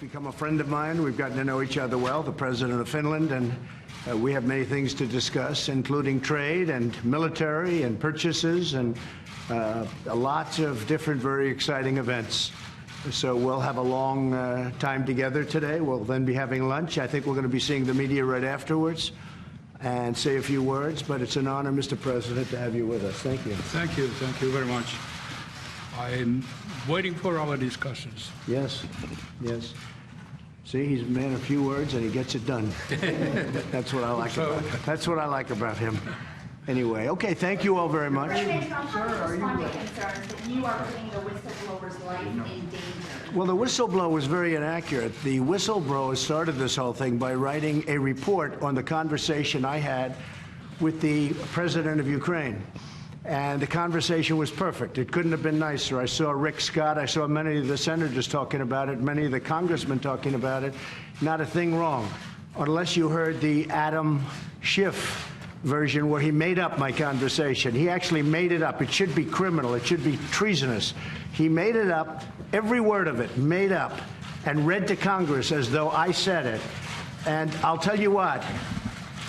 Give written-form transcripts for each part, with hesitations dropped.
become a friend of mine. We've gotten to know each other well, the president of Finland, and we have many things to discuss, including trade and military and purchases and lots of different very exciting events. So we'll have a long time together today. We'll then be having lunch. I think we're going to be seeing the media right afterwards and say a few words. But it's an honor, Mr. President, to have you with us. Thank you. Thank you. Thank you very much. I'm waiting for our discussions. Yes. Yes. See, he's a man of few words, and he gets it done. That's what I like about him. That's what I like about him. Anyway, okay, thank you all very much. President Trump, how do you respond to concerns that you are putting the whistleblower's life in danger? Well, the whistleblower was very inaccurate. The whistleblower started this whole thing by writing a report on the conversation I had with the president of Ukraine. And the conversation was perfect. It couldn't have been nicer. I saw Rick Scott. I saw many of the senators talking about it, many of the congressmen talking about it. Not a thing wrong, unless you heard the Schiff version where he made up my conversation. He actually made it up. It should be criminal. It should be treasonous. He made it up, every word of it, made up, and read to Congress as though I said it. And I'll tell you what,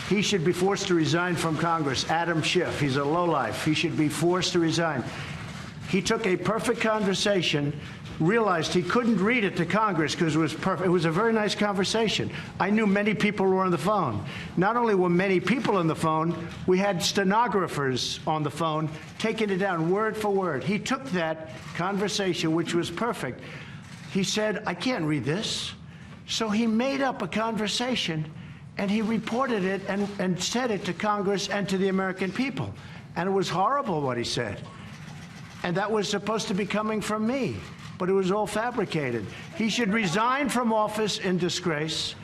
he should be forced to resign from Congress. Schiff, he's a lowlife. He should be forced to resign. He took a perfect conversation, realized he couldn't read it to Congress because it was perfect. It was a very nice conversation. I knew many people were on the phone. Not only were many people on the phone, we had stenographers on the phone taking it down word for word. He took that conversation, which was perfect. He said, I can't read this. So he made up a conversation, and he reported it and said it to Congress and to the American people. And it was horrible what he said. And that was supposed to be coming from me. But it was all fabricated. He should resign from office in disgrace.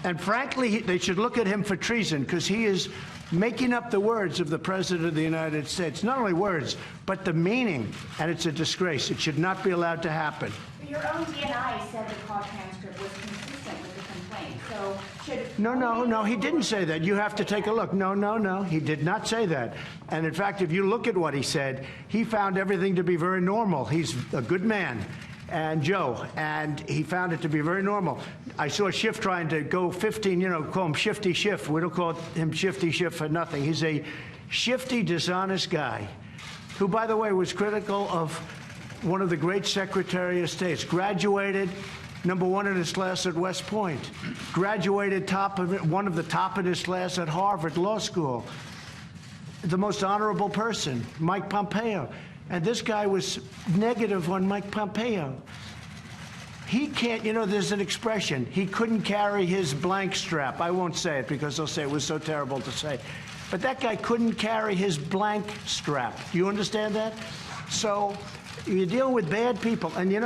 And frankly, they should look at him for treason, because he is making up the words of the President of the United States. Not only words, but the meaning. And it's a disgrace. It should not be allowed to happen. Your own DNI said the call transcript was consistent with the complaint. So should... No, he didn't say that. You have to take a look. No, he did not say that. And in fact, if you look at what he said, he found everything to be very normal. He's a good man. And Joe, and he found it to be very normal. I saw Schiff trying to go 15, call him Shifty Schiff. We don't call him Shifty Schiff for nothing. He's a shifty, dishonest guy who, by the way, was critical of one of the great Secretary of States, graduated #1 in his class at West Point, graduated one of the top in his class at Harvard Law School, the most honorable person, Mike Pompeo. And this guy was negative on Mike Pompeo. He can't, there's an expression, he couldn't carry his blank strap. I won't say it because they'll say it was so terrible to say. But that guy couldn't carry his blank strap. Do you understand that? So you're dealing with bad people. And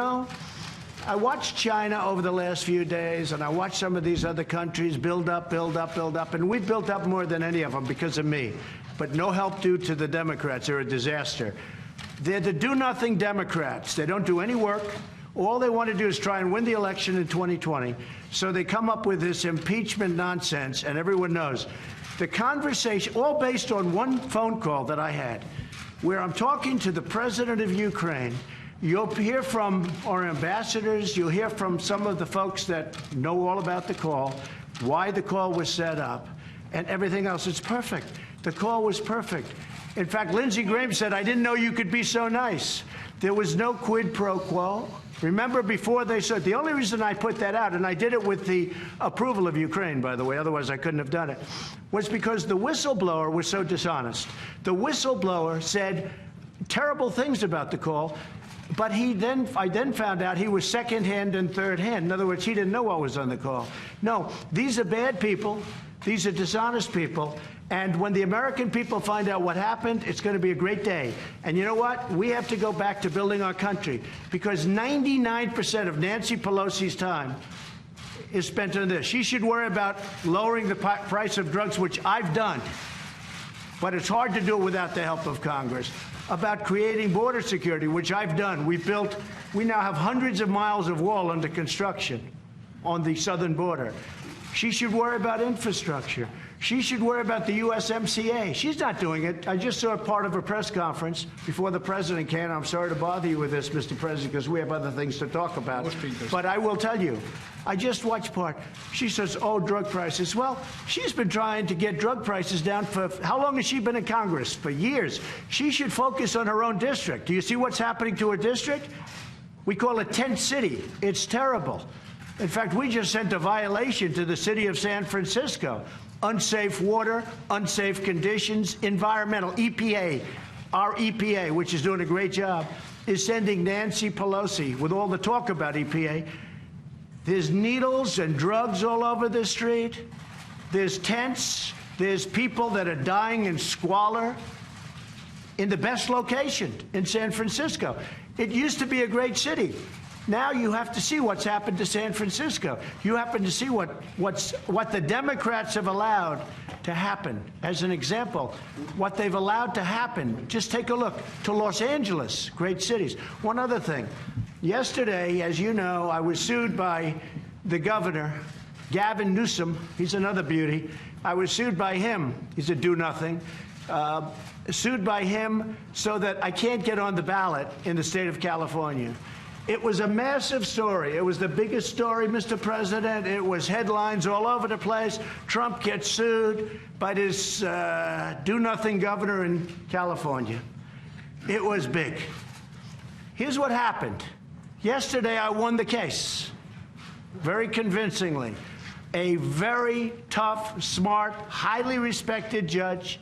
I watched China over the last few days, and I watched some of these other countries build up, and we built up more than any of them because of me. But no help due to the Democrats. They're a disaster. They're the do-nothing Democrats. They don't do any work. All they want to do is try and win the election in 2020. So they come up with this impeachment nonsense, and everyone knows. The conversation, all based on one phone call that I had, where I'm talking to the president of Ukraine. You'll hear from our ambassadors. You'll hear from some of the folks that know all about the call, why the call was set up, and everything else. It's perfect. The call was perfect. In fact, Lindsey Graham said, I didn't know you could be so nice. There was no quid pro quo. Remember, before they said, the only reason I put that out, and I did it with the approval of Ukraine, by the way, otherwise I couldn't have done it, was because the whistleblower was so dishonest. The whistleblower said terrible things about the call, but I then found out he was second-hand and third-hand. In other words, he didn't know what was on the call. No, these are bad people. These are dishonest people. And when the American people find out what happened, it's going to be a great day. And you know what? We have to go back to building our country, because 99% of Nancy Pelosi's time is spent on this. She should worry about lowering the price of drugs, which I've done. But it's hard to do it without the help of Congress. About creating border security, which I've done. We now have hundreds of miles of wall under construction on the southern border. She should worry about infrastructure. She should worry about the USMCA. She's not doing it. I just saw part of a press conference before the president came. I'm sorry to bother you with this, Mr. President, because we have other things to talk about. But I will tell you, I just watched part. She says, oh, drug prices. Well, she's been trying to get drug prices down for, how long has she been in Congress? For years. She should focus on her own district. Do you see what's happening to her district? We call it tent city. It's terrible. In fact, we just sent a violation to the city of San Francisco. Unsafe water, unsafe conditions, environmental. EPA, our EPA, which is doing a great job, is sending Nancy Pelosi, with all the talk about EPA, there's needles and drugs all over the street. There's tents. There's people that are dying in squalor in the best location in San Francisco. It used to be a great city. Now you have to see what's happened to San Francisco. You happen to see what the Democrats have allowed to happen. As an example, what they've allowed to happen. Just take a look to Los Angeles, great cities. One other thing. Yesterday, as you know, I was sued by the governor, Gavin Newsom. He's another beauty. I was sued by him. He's a do-nothing. Sued by him so that I can't get on the ballot in the state of California. It was a massive story. It was the biggest story, Mr. President. It was headlines all over the place. Trump gets sued by this do-nothing governor in California. It was big. Here's what happened. Yesterday, I won the case, very convincingly. A very tough, smart, highly respected judge,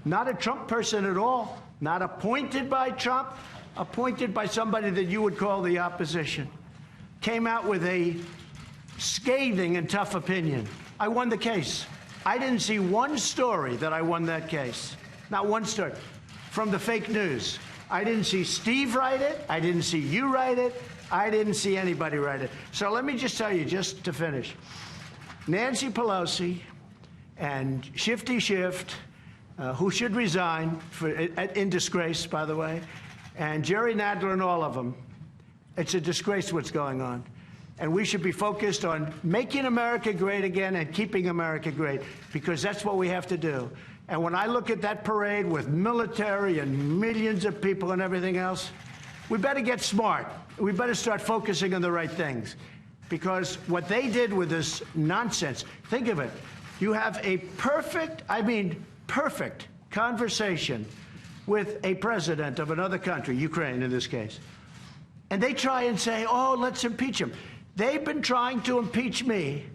not a Trump person at all, not appointed by Trump, appointed by somebody that you would call the opposition, came out with a scathing and tough opinion. I won the case. I didn't see one story that I won that case. Not one story. From the fake news. I didn't see Steve write it. I didn't see you write it. I didn't see anybody write it. So let me just tell you, just to finish. Nancy Pelosi and Shifty Shift, who should resign in disgrace, by the way, and Jerry Nadler and all of them, it's a disgrace what's going on. And we should be focused on making America great again and keeping America great, because that's what we have to do. And when I look at that parade with military and millions of people and everything else, we better get smart. We better start focusing on the right things. Because what they did with this nonsense, think of it. You have a perfect, I mean perfect conversation with a president of another country, Ukraine in this case. And they try and say, oh, let's impeach him. They've been trying to impeach me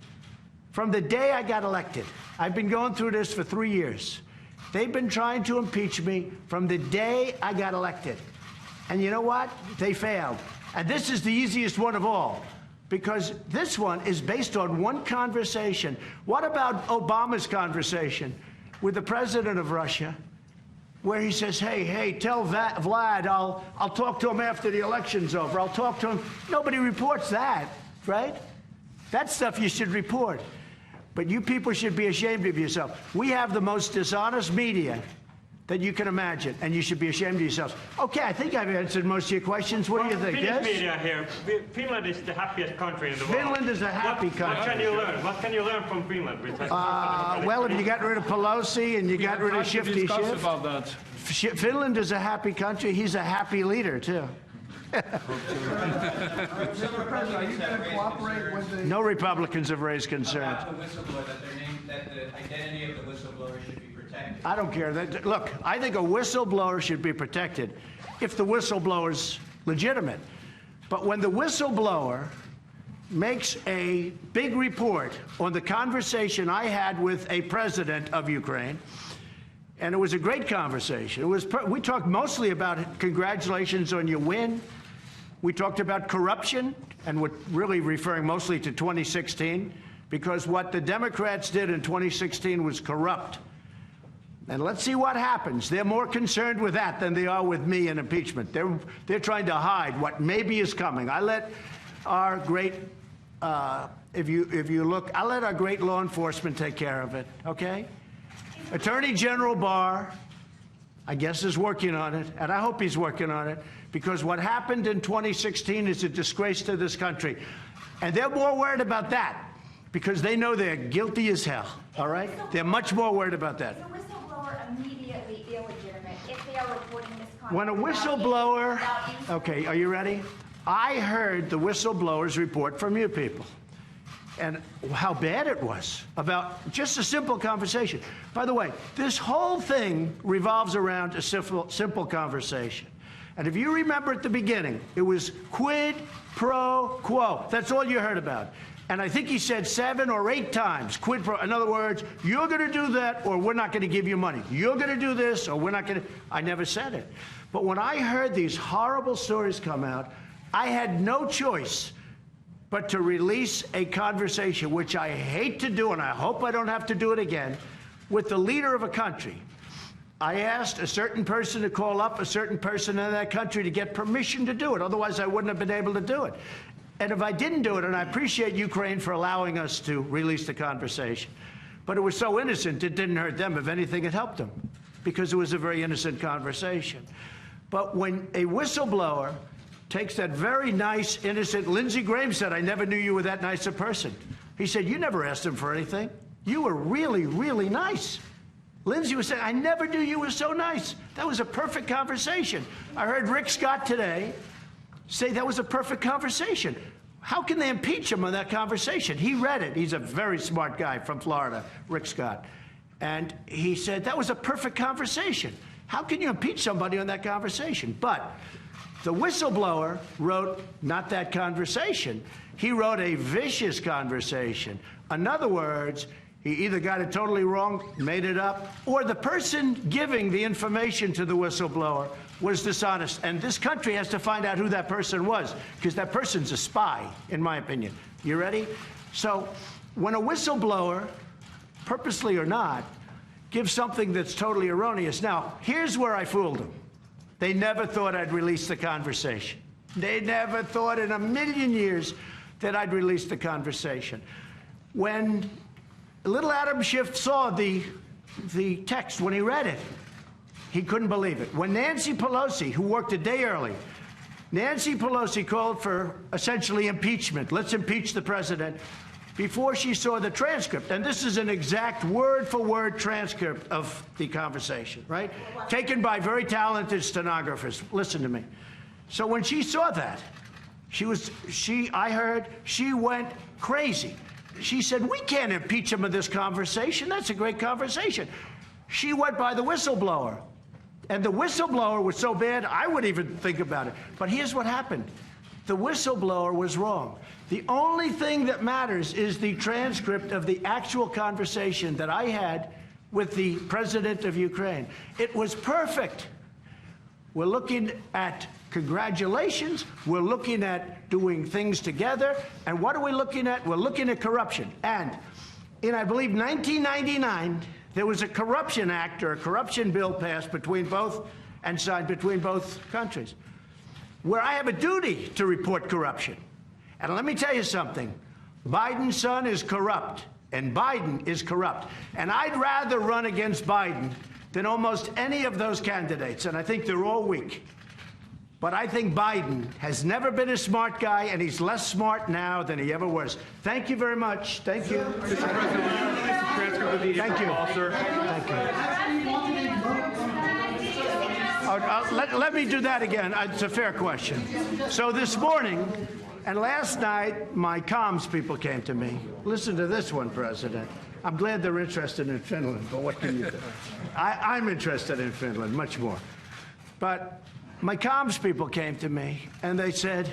from the day I got elected. I've been going through this for 3 years. They've been trying to impeach me from the day I got elected. And you know what? They failed. And this is the easiest one of all, because this one is based on one conversation. What about Obama's conversation with the president of Russia, where he says, hey, tell Vlad I'll talk to him after the election's over. I'll talk to him. Nobody reports that, right? That stuff you should report. But you people should be ashamed of yourself. We have the most dishonest media that you can imagine, and you should be ashamed of yourselves. Okay, I think I've answered most of your questions. What do you think? Finnish Yes? media here. Finland is the happiest country in the world. Finland is a happy country. What can you learn? What can you learn from Finland? Well, if you got rid of Pelosi and you got rid of Shifty Schiff, about that. Finland is a happy country. He's a happy leader, too. Mr. President, are you going to cooperate with the... No Republicans have raised concerns. About the whistleblower, that the identity of the whistleblower should be protected. I don't care. Look, I think a whistleblower should be protected if the whistleblower's legitimate. But when the whistleblower makes a big report on the conversation I had with a president of Ukraine, and it was a great conversation. We talked mostly about congratulations on your win. We talked about corruption, and we're really referring mostly to 2016, because what the Democrats did in 2016 was corrupt. And let's see what happens. They're more concerned with that than they are with me and impeachment. They're trying to hide what maybe is coming. I let our great, if you look, I let our great law enforcement take care of it, okay? Attorney General Barr, I guess, is working on it, and I hope he's working on it, because what happened in 2016 is a disgrace to this country. And they're more worried about that because they know they're guilty as hell, all right? They're much more worried about that. Is a whistleblower immediately illegitimate if they are reporting misconduct? When a whistleblower, okay, are you ready? I heard the whistleblower's report from you people and how bad it was about just a simple conversation. By the way, this whole thing revolves around a simple conversation. And if you remember at the beginning, it was quid pro quo. That's all you heard about. And I think he said 7 or 8 times, quid pro. In other words, you're going to do that or we're not going to give you money. You're going to do this or we're not going to. I never said it. But when I heard these horrible stories come out, I had no choice but to release a conversation, which I hate to do, and I hope I don't have to do it again, with the leader of a country. I asked a certain person to call up a certain person in that country to get permission to do it. Otherwise, I wouldn't have been able to do it. And if I didn't do it, and I appreciate Ukraine for allowing us to release the conversation, but it was so innocent, it didn't hurt them. If anything, it helped them, because it was a very innocent conversation. But when a whistleblower takes that very nice, innocent, Lindsey Graham said, I never knew you were that nice a person. He said, you never asked him for anything. You were really, really nice. Lindsey was saying, I never knew you were so nice. That was a perfect conversation. I heard Rick Scott today say that was a perfect conversation. How can they impeach him on that conversation? He read it. He's a very smart guy from Florida, Rick Scott. And he said, that was a perfect conversation. How can you impeach somebody on that conversation? But the whistleblower wrote not that conversation. He wrote a vicious conversation. In other words, he either got it totally wrong, made it up, or the person giving the information to the whistleblower was dishonest. And this country has to find out who that person was, because that person's a spy, in my opinion. You ready? So when a whistleblower, purposely or not, gives something that's totally erroneous. Now, here's where I fooled them. They never thought I'd release the conversation. They never thought in a million years that I'd release the conversation. When little Adam Schiff saw the text, when he read it, he couldn't believe it. When Nancy Pelosi, who worked a day early, Nancy Pelosi called for essentially impeachment. Let's impeach the president. Before she saw the transcript, and this is an exact word-for-word transcript of the conversation, right? Taken by very talented stenographers. Listen to me. So when she saw that, I heard she went crazy. She said, we can't impeach him in this conversation. That's a great conversation. She went by the whistleblower. And the whistleblower was so bad, I wouldn't even think about it. But here's what happened. The whistleblower was wrong. The only thing that matters is the transcript of the actual conversation that I had with the president of Ukraine. It was perfect. We're looking at congratulations. We're looking at doing things together. And what are we looking at? We're looking at corruption. And in, I believe, 1999, there was a corruption act or a corruption bill passed between both and signed between both countries, where I have a duty to report corruption. And let me tell you something. Biden's son is corrupt, and Biden is corrupt. And I'd rather run against Biden than almost any of those candidates, and I think they're all weak. But I think Biden has never been a smart guy, and he's less smart now than he ever was. Thank you very much. Thank you. Mr. President, will you release the transcript of the Thank you. call, sir? Thank you. Let me do that again. It's a fair question. So this morning and last night, my comms people came to me. Listen to this one, President. I'm glad they're interested in Finland, but what can you do? I'm interested in Finland much more. But my comms people came to me, and they said,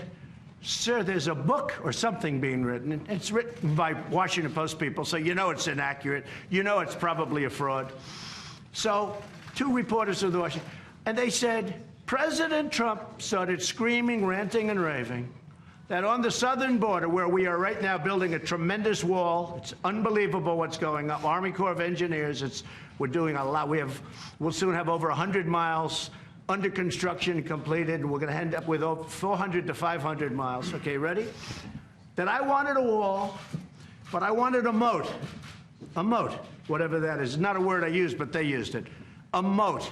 sir, there's a book or something being written. And it's written by Washington Post people, so you know it's inaccurate. You know it's probably a fraud. So 2 reporters of the Washington, and they said, President Trump started screaming, ranting, and raving that on the southern border, where we are right now building a tremendous wall, it's unbelievable what's going on. Army Corps of Engineers, we're doing a lot. We'll soon have over 100 miles under construction completed, and we're going to end up with over 400 to 500 miles. Okay, ready? That I wanted a wall, but I wanted a moat. A moat, whatever that is. Not a word I use, but they used it. A moat.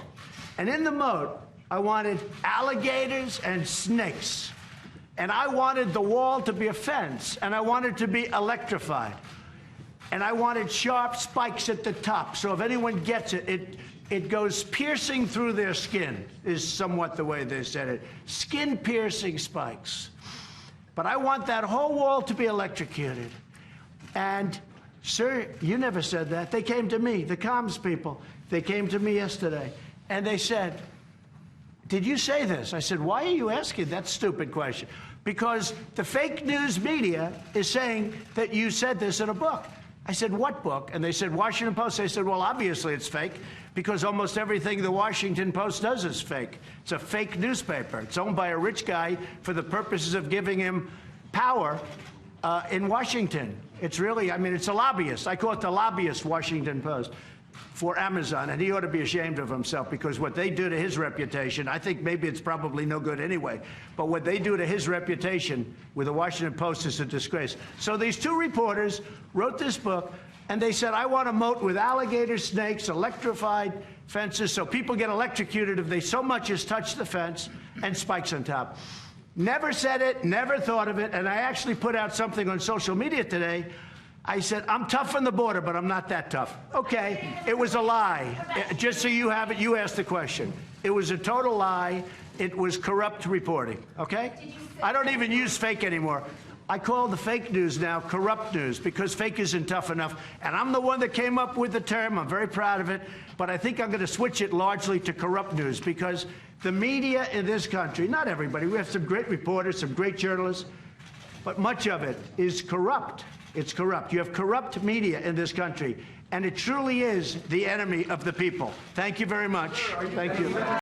And in the moat, I wanted alligators and snakes. And I wanted the wall to be a fence, and I wanted it to be electrified. And I wanted sharp spikes at the top, so if anyone gets it, it goes piercing through their skin, is somewhat the way they said it. Skin-piercing spikes. But I want that whole wall to be electrocuted. And, sir, you never said that. They came to me, the comms people. They came to me yesterday, and they said, did you say this? I said, why are you asking that stupid question? Because the fake news media is saying that you said this in a book. I said, what book? And they said, Washington Post. I said, well, obviously it's fake, because almost everything the Washington Post does is fake. It's a fake newspaper. It's owned by a rich guy for the purposes of giving him power in Washington. It's really, I mean, it's a lobbyist. I call it the lobbyist Washington Post for Amazon, and he ought to be ashamed of himself, because what they do to his reputation, I think maybe it's probably no good anyway, but what they do to his reputation with the Washington Post is a disgrace. So these two reporters wrote this book, and they said, I want a moat with alligator snakes, electrified fences, so people get electrocuted if they so much as touch the fence, and spikes on top. Never said it, never thought of it, and I actually put out something on social media today. I said, I'm tough on the border, but I'm not that tough. Okay, it was a lie. Just so you have it, you asked the question. It was a total lie. It was corrupt reporting, okay? I don't even use fake anymore. I call the fake news now corrupt news, because fake isn't tough enough. And I'm the one that came up with the term. I'm very proud of it. But I think I'm going to switch it largely to corrupt news, because the media in this country, not everybody, we have some great reporters, some great journalists, but much of it is corrupt. It's corrupt. You have corrupt media in this country, and it truly is the enemy of the people. Thank you very much. Thank you.